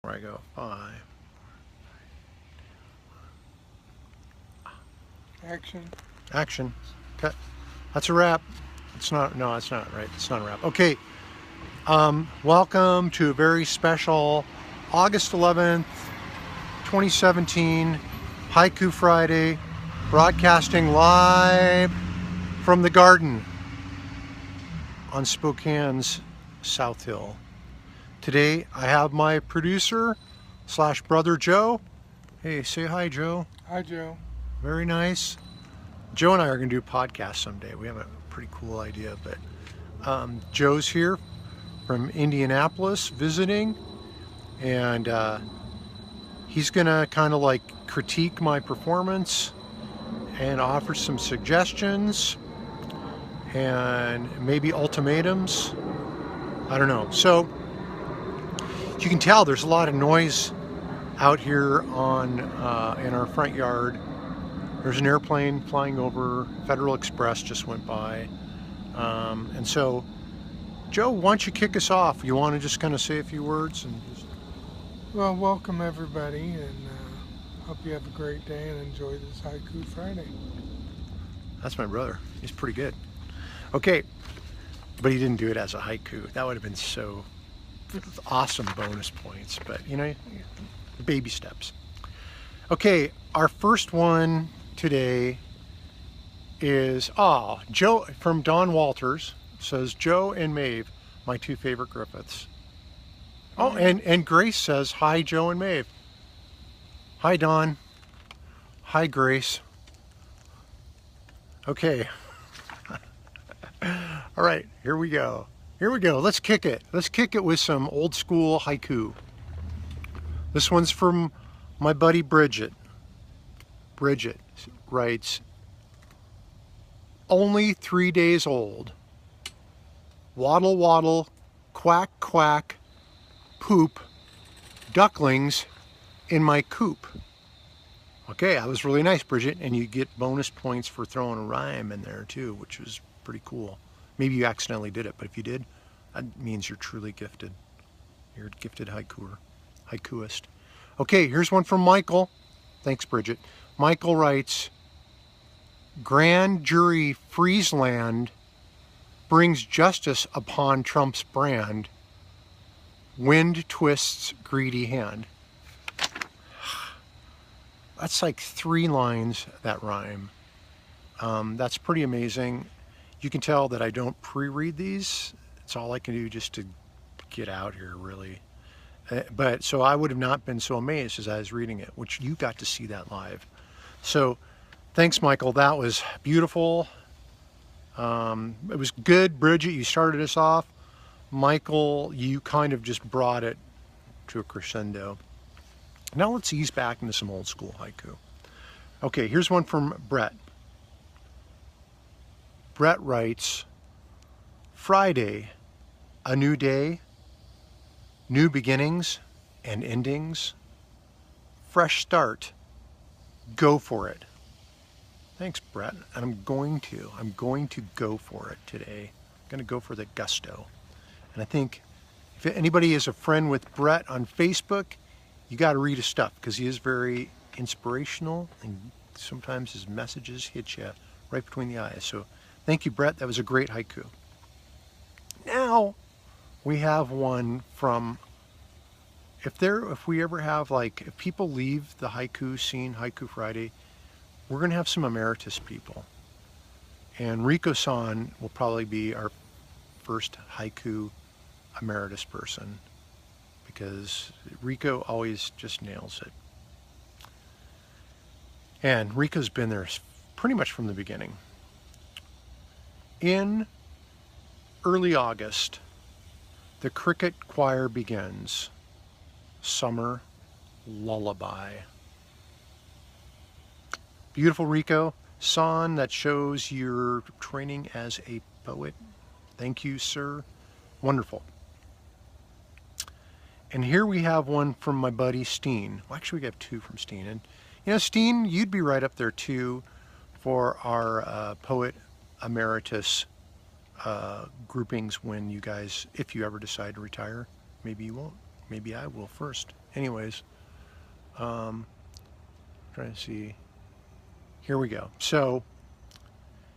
Where I go 5. Action. Action. Cut. That's a wrap. It's not. No, it's not right. It's not a wrap. Okay. Welcome to a very special August 11th, 2017 Haiku Friday, broadcasting live from the garden on Spokane's South Hill. Today I have my producer slash brother Joe. Hey, say hi, Joe. Hi, Joe. Very nice. Joe and I are going to do a podcast someday. We have a pretty cool idea, but Joe's here from Indianapolis visiting, and he's going to kind of like critique my performance and offer some suggestions and maybe ultimatums. I don't know. So you can tell there's a lot of noise out here on in our front yard. There's an airplane flying over. Federal Express just went by. And so, Joe, why don't you kick us off? You want to just kind of say a few words? Well, welcome everybody, and hope you have a great day and enjoy this Haiku Friday. That's my brother. He's pretty good. Okay, but he didn't do it as a haiku. That would have been so awesome bonus points, but you know, baby steps. Okay, our first one today is Joe from Don Walters says Joe and Maeve, my two favorite Griffiths. Oh, and Grace says hi, Joe and Maeve. Hi, Don. Hi, Grace. Okay. All right, here we go. Here we go. Let's kick it. Let's kick it with some old school haiku. This one's from my buddy Bridget. Bridget writes, only 3 days old. Waddle, waddle, quack, quack, poop, ducklings in my coop. Okay, that was really nice, Bridget, and you get bonus points for throwing a rhyme in there too, which was pretty cool. Maybe you accidentally did it, but if you did, that means you're truly gifted. You're a gifted haikuist. Okay, here's one from Michael. Thanks, Bridget. Michael writes, Grand Jury Friesland brings justice upon Trump's brand. Wind twists greedy hand. That's like 3 lines, that rhyme. That's pretty amazing. You can tell that I don't pre-read these. It's all I can do just to get out here, really. But so I would have not been so amazed as I was reading it, which you got to see that live. So thanks, Michael. That was beautiful. It was good. Bridget, you started us off. Michael, you kind of just brought it to a crescendo. Now let's ease back into some old school haiku. Okay, here's one from Brett. Brett writes, Friday, a new day, new beginnings and endings, fresh start, go for it. Thanks, Brett, and I'm going to go for it today. I'm going to go for the gusto. And I think if anybody is a friend with Brett on Facebook, you got to read his stuff because he is very inspirational and sometimes his messages hit you right between the eyes. So thank you, Brett. That was a great haiku. Now we have one from, if we ever have, like, if people leave the haiku scene, Haiku Friday, we're going to have some emeritus people. And Rico-san will probably be our first haiku emeritus person because Rico always just nails it. And Rico's been there pretty much from the beginning. In early August, the cricket choir begins. Summer lullaby. Beautiful, Rico. San, that shows your training as a poet. Thank you, sir. Wonderful. And here we have one from my buddy Steen. Well, actually, we have 2 from Steen. And you know, Steen, you'd be right up there too for our poet emeritus groupings when you guys, if you ever decide to retire. Maybe you won't. Maybe I will first. anyways, trying to see. Here we go. So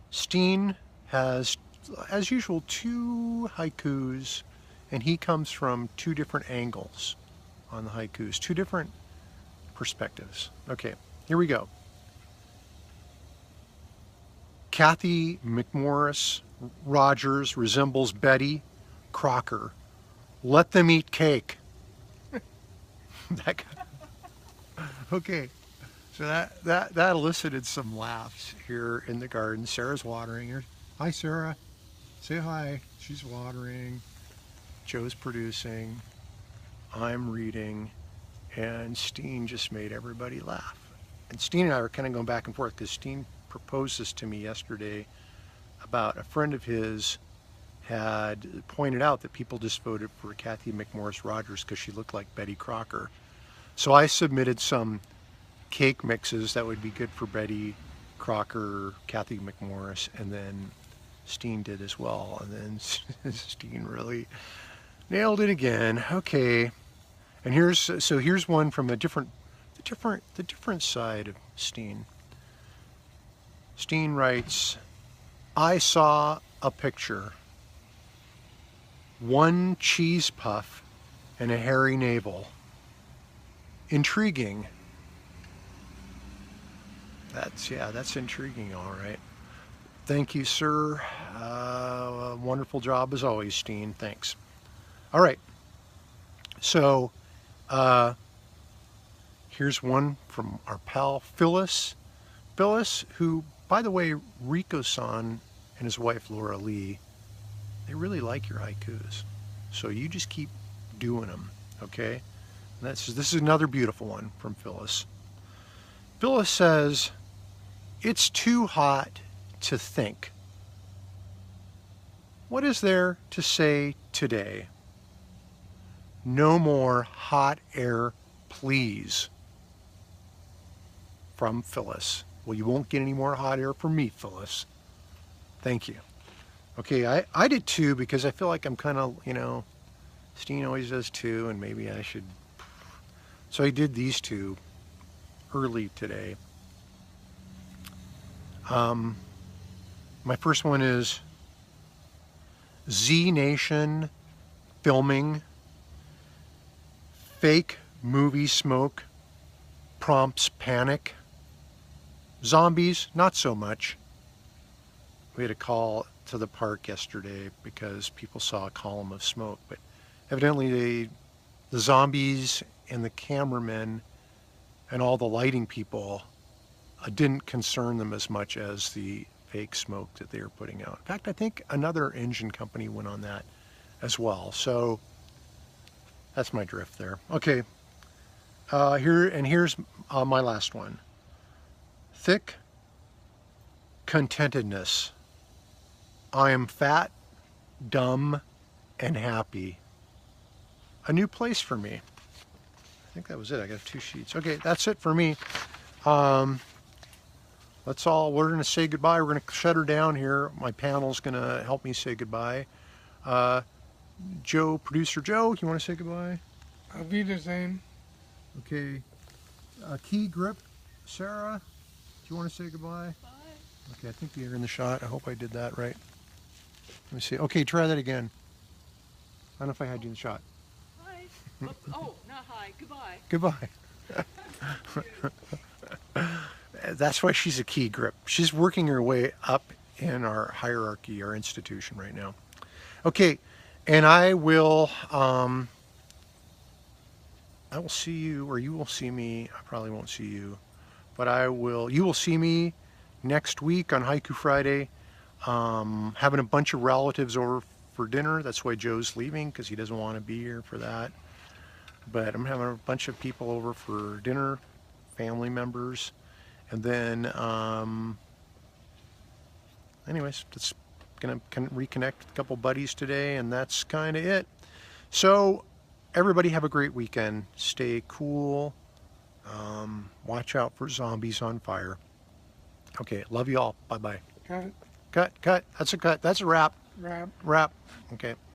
Steen has, as usual, 2 haikus, and he comes from 2 different angles on the haikus, 2 different perspectives. Okay, here we go. Kathy McMorris Rogers resembles Betty Crocker. Let them eat cake. That guy. Okay, so that elicited some laughs here in the garden. Sarah's watering here. Hi, Sarah. Say hi. She's watering. Joe's producing. I'm reading. And Steen just made everybody laugh. And Steen and I were kind of going back and forth because Steen proposed this to me yesterday about a friend of his had pointed out that people just voted for Kathy McMorris Rogers because she looked like Betty Crocker. So I submitted some cake mixes that would be good for Betty Crocker, Kathy McMorris, and then Steen did as well. And then Steen really nailed it again. Okay, and here's one from the different side of Steen. Steen writes, I saw a picture. 1 cheese puff and a hairy navel. Intriguing. That's intriguing, all right. Thank you, sir. Wonderful job as always, Steen. Thanks. All right. So, here's one from our pal Phyllis. Phyllis, who, by the way, Rico-san and his wife Laura Lee, they really like your haikus. So you just keep doing them, okay? And this is another beautiful one from Phyllis. Phyllis says, it's too hot to think. What is there to say today? No more hot air, please. From Phyllis. Well, you won't get any more hot air from me, Phyllis. Thank you. Okay, I did 2 because I feel like I'm kind of, Steen always does 2, and maybe I should. So I did these 2 early today. My first one is Z Nation filming. Fake movie smoke prompts panic. Zombies, not so much. We had a call to the park yesterday because people saw a column of smoke, but evidently the zombies and the cameramen and all the lighting people didn't concern them as much as the fake smoke that they were putting out. In fact, I think another engine company went on that as well. So that's my drift there. Okay, here's my last one. Thick contentedness. I am fat, dumb, and happy. A new place for me. I think that was it. I got 2 sheets. Okay, that's it for me. That's all. We're going to say goodbye. We're going to shut her down here. My panel's going to help me say goodbye. Joe, producer Joe, you want to say goodbye? Auf Wiedersehen. Okay. Key grip, Sarah, do you want to say goodbye? Bye. Okay, I think you're in the shot. I hope I did that right. Let me see. Okay, try that again. I don't know if I had you in the shot. Hi. Oh, not hi. Goodbye. Goodbye. That's why she's a key grip. She's working her way up in our hierarchy, our institution right now. Okay, and I will see you, or you will see me. I probably won't see you, but you will see me next week on Haiku Friday. Having a bunch of relatives over for dinner. That's why Joe's leaving, because he doesn't want to be here for that. But I'm having a bunch of people over for dinner, family members. And then, anyways, just gonna reconnect with a couple buddies today, and that's kind of it. So, everybody have a great weekend. Stay cool. Watch out for zombies on fire. Okay, love you all. Bye-bye. Cut. Cut. That's a cut. That's a wrap. Wrap. Wrap. Okay.